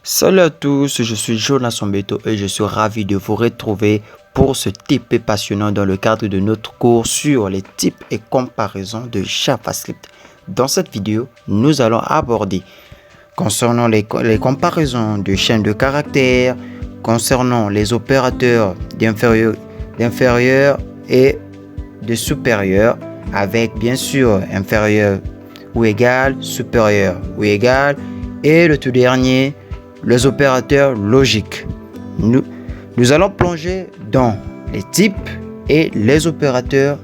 Salut à tous, je suis Jonas Ombeto et je suis ravi de vous retrouver pour ce type passionnant dans le cadre de notre cours sur les types et comparaisons de JavaScript. Dans cette vidéo, nous allons aborder concernant les comparaisons de chaînes de caractères, concernant les opérateurs d'inférieur et de supérieur, avec bien sûr inférieur ou égal, supérieur ou égal, et le tout dernier, les opérateurs logiques. Nous allons plonger dans les types et les opérateurs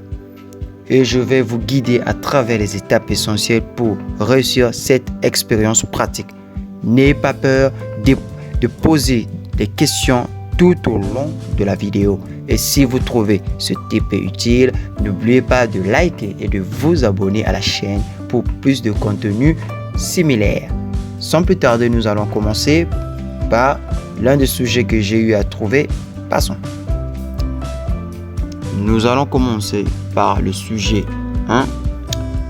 et je vais vous guider à travers les étapes essentielles pour réussir cette expérience pratique. N'ayez pas peur de poser des questions tout au long de la vidéo. Et si vous trouvez ce type utile, n'oubliez pas de liker et de vous abonner à la chaîne pour plus de contenu similaire. Sans plus tarder, nous allons commencer par l'un des sujets que j'ai eu à trouver. Passons. Nous allons commencer par le sujet 1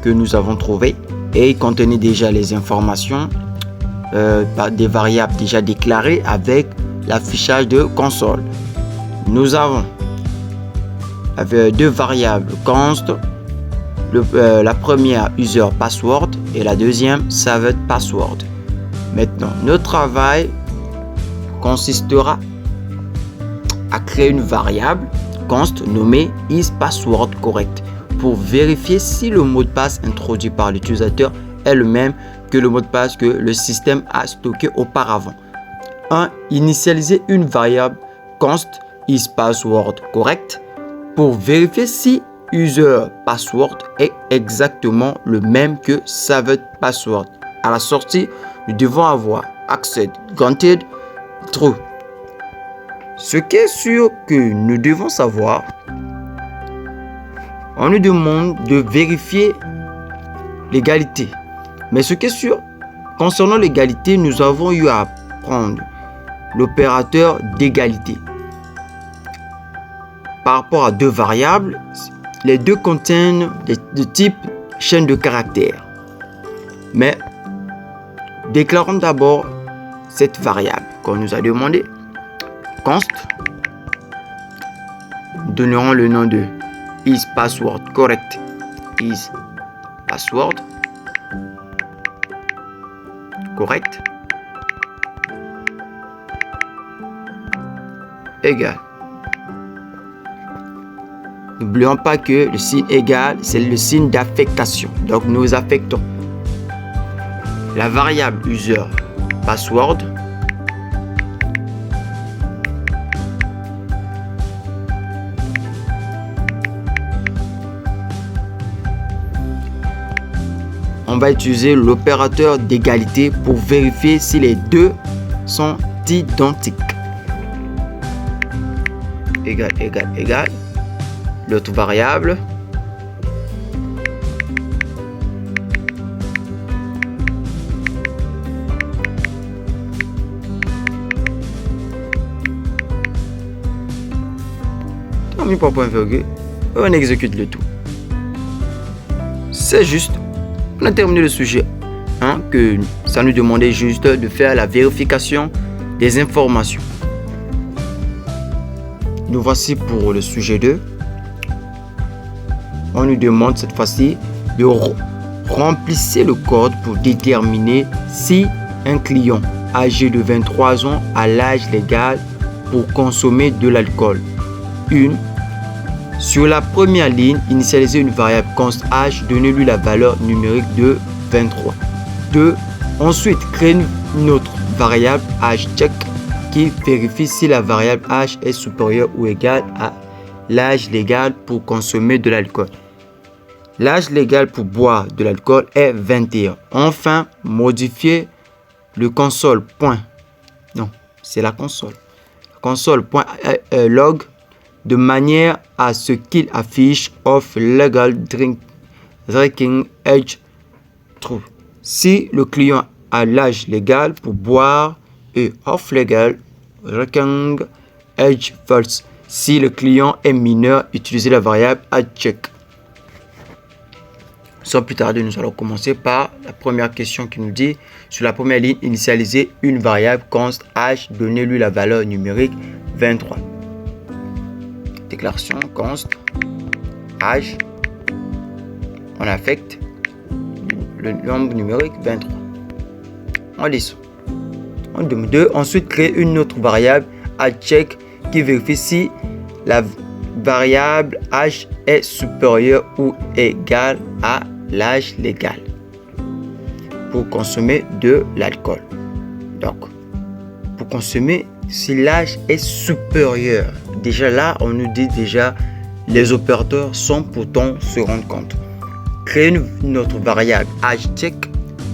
que nous avons trouvé et il contenait déjà les informations des variables déjà déclarées avec l'affichage de console. Nous avons deux variables const, la première user password et la deuxième saved password. Maintenant, notre travail consistera à créer une variable const nommée isPasswordCorrect pour vérifier si le mot de passe introduit par l'utilisateur est le même que le mot de passe que le système a stocké auparavant. 1. Initialiser une variable const isPasswordCorrect pour vérifier si user password est exactement le même que saved password. À la sortie, nous devons avoir accept granted true. Ce qui est sûr que nous devons savoir, on nous demande de vérifier l'égalité. Mais ce qui est sûr, concernant l'égalité, nous avons eu à prendre l'opérateur d'égalité. Par rapport à deux variables, les deux contiennent de type chaîne de caractères. Mais déclarons d'abord cette variable qu'on nous a demandé. Const. Nous donnerons le nom de isPasswordCorrect. isPassword correct égal. N'oublions pas que le signe égal, c'est le signe d'affectation. Donc nous affectons la variable user password on va utiliser l'opérateur d'égalité pour vérifier si les deux sont identiques. Égal, égal, égal. L'autre variable. On met pas point virgule. On exécute le tout. C'est juste. On a terminé le sujet 1 que ça nous demandait juste de faire la vérification des informations. Nous voici pour le sujet 2. On nous demande cette fois-ci de remplir le code pour déterminer si un client âgé de 23 ans a l'âge légal pour consommer de l'alcool. 1. Sur la première ligne, initialiser une variable const âge, donnez-lui la valeur numérique de 23. 2. Ensuite, créer une autre variable âgeCheck qui vérifie si la variable âge est supérieure ou égale à l'âge légal pour consommer de l'alcool. L'âge légal pour boire de l'alcool est 21. Enfin, modifier le console.log de manière à ce qu'il affiche of legal drinking age true. Si le client a l'âge légal pour boire et off legal drinking age false. Si le client est mineur, utilisez la variable âgeCheck. Sans plus tarder, nous allons commencer par la première question qui nous dit, sur la première ligne, initialiser une variable const h, donnez-lui la valeur numérique 23. Déclaration const h, on affecte le nombre numérique 23. On descend. On demande 2. Ensuite, créer une autre variable hCheck qui vérifie si la variable h est supérieure ou égale à l'âge légal pour consommer de l'alcool. Donc, pour consommer, si l'âge est supérieur, déjà là, on nous dit déjà, les opérateurs sont pourtant se rendre compte. Créer une autre variable hCheck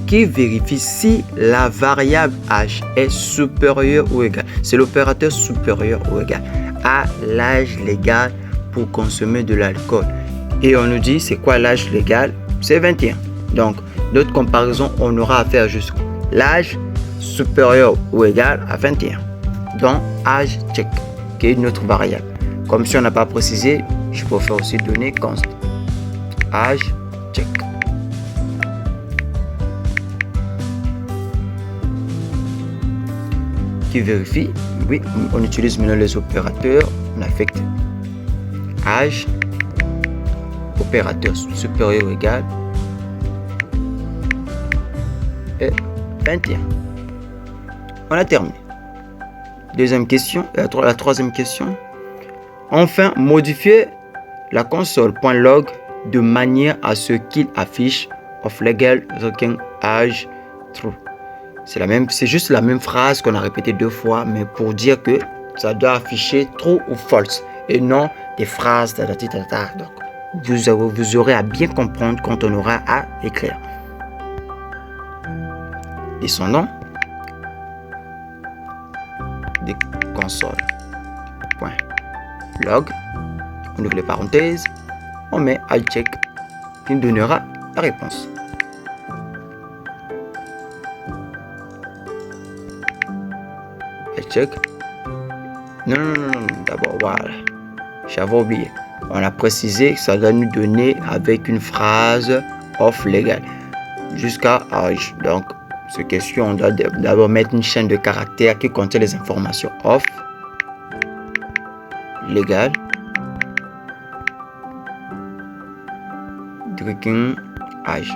qui vérifie si la variable h est supérieure ou égale. C'est l'opérateur supérieur ou égal à l'âge légal pour consommer de l'alcool. Et on nous dit, c'est quoi l'âge légal? C'est 21. Donc, notre comparaison, on aura à faire juste l'âge supérieur ou égal à 21. Donc, hCheck, qui est une autre variable. Comme si on n'a pas précisé, je peux faire aussi donner const hCheck. Qui vérifie, oui, on utilise maintenant les opérateurs, on affecte âge, opérateur supérieur ou égal et 21. On a terminé. Deuxième question, la troisième question. Enfin, modifier la console.log de manière à ce qu'il affiche of legal token age true. C'est juste la même phrase qu'on a répété 2 fois, mais pour dire que ça doit afficher true ou false et non des phrases. Donc, vous aurez à bien comprendre quand on aura à écrire. Descendons des console.log, on ouvre les parenthèses, on met hCheck qui nous donnera la réponse. Check. Non, d'abord, voilà. J'avais oublié. On a précisé que ça doit nous donner avec une phrase of legal jusqu'à âge. Donc, cette question, on doit d'abord mettre une chaîne de caractères qui contient les informations of legal drinking âge.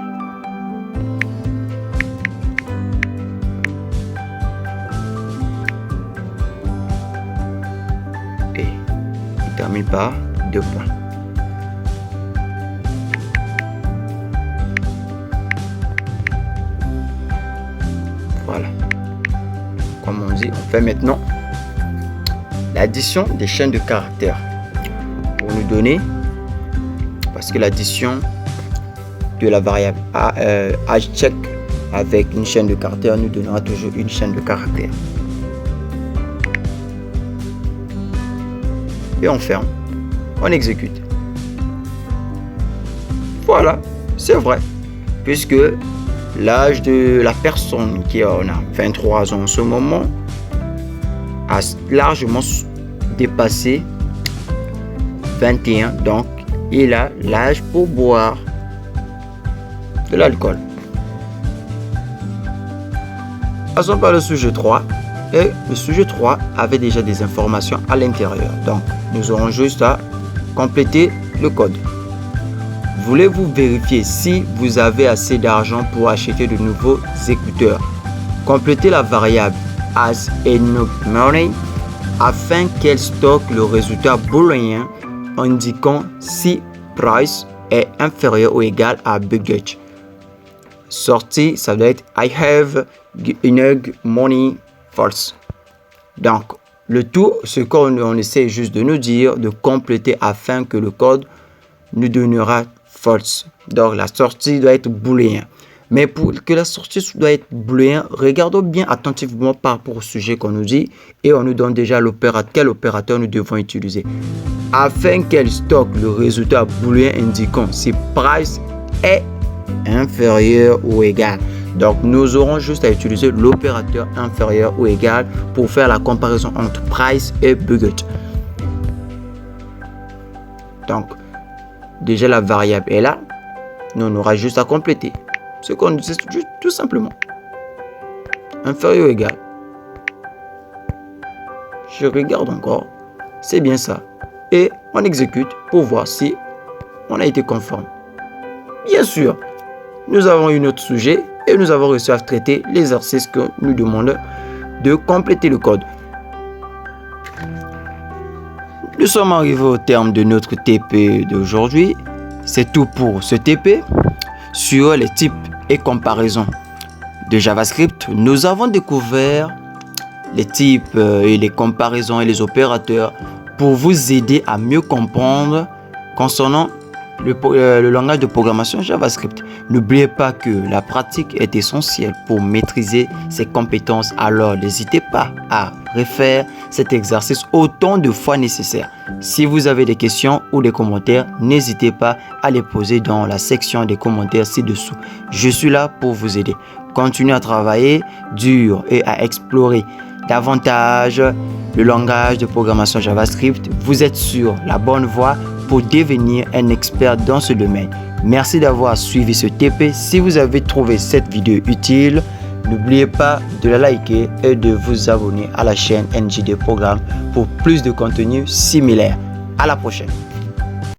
Termine par 2 points. Voilà. Comme on dit, on fait maintenant l'addition des chaînes de caractères pour nous donner, parce que l'addition de la variable hCheck avec une chaîne de caractères nous donnera toujours une chaîne de caractères. Et on ferme, on exécute. Voilà, c'est vrai, puisque l'âge de la personne qui a 23 ans en ce moment a largement dépassé 21, donc il a l'âge pour boire de l'alcool. Passons par le sujet 3. Et le sujet 3 avait déjà des informations à l'intérieur. Donc, nous aurons juste à compléter le code. Voulez-vous vérifier si vous avez assez d'argent pour acheter de nouveaux écouteurs? Complétez la variable as enough money afin qu'elle stocke le résultat booléen indiquant si price est inférieur ou égal à budget. Sortie, ça doit être I have enough money false. Donc, le tout, ce qu'on essaie juste de nous dire, de compléter afin que le code nous donnera false. Donc, la sortie doit être booléen. Mais pour que la sortie doit être booléen, regardons bien attentivement par rapport au sujet qu'on nous dit et on nous donne déjà quel opérateur nous devons utiliser. Afin qu'elle stocke le résultat booléen indiquant si price est inférieur ou égal. Donc, nous aurons juste à utiliser l'opérateur inférieur ou égal pour faire la comparaison entre price et budget. Donc, déjà la variable est là. Nous, on aura juste à compléter. Ce qu'on dit, c'est tout simplement. Inférieur ou égal. Je regarde encore. C'est bien ça. Et on exécute pour voir si on a été conforme. Bien sûr, nous avons eu notre sujet et nous avons réussi à traiter l'exercice que nous demandons de compléter le code. Nous sommes arrivés au terme de notre TP d'aujourd'hui. C'est tout pour ce TP sur les types et comparaisons de JavaScript. Nous avons découvert les types et les comparaisons et les opérateurs pour vous aider à mieux comprendre concernant le langage de programmation JavaScript. N'oubliez pas que la pratique est essentielle pour maîtriser ces compétences. Alors, n'hésitez pas à refaire cet exercice autant de fois nécessaire. Si vous avez des questions ou des commentaires, n'hésitez pas à les poser dans la section des commentaires ci-dessous. Je suis là pour vous aider. Continuez à travailler dur et à explorer davantage le langage de programmation JavaScript. Vous êtes sur la bonne voie pour devenir un expert dans ce domaine. Merci d'avoir suivi ce TP. Si vous avez trouvé cette vidéo utile, n'oubliez pas de la liker et de vous abonner à la chaîne NJD Programme pour plus de contenu similaire. À la prochaine.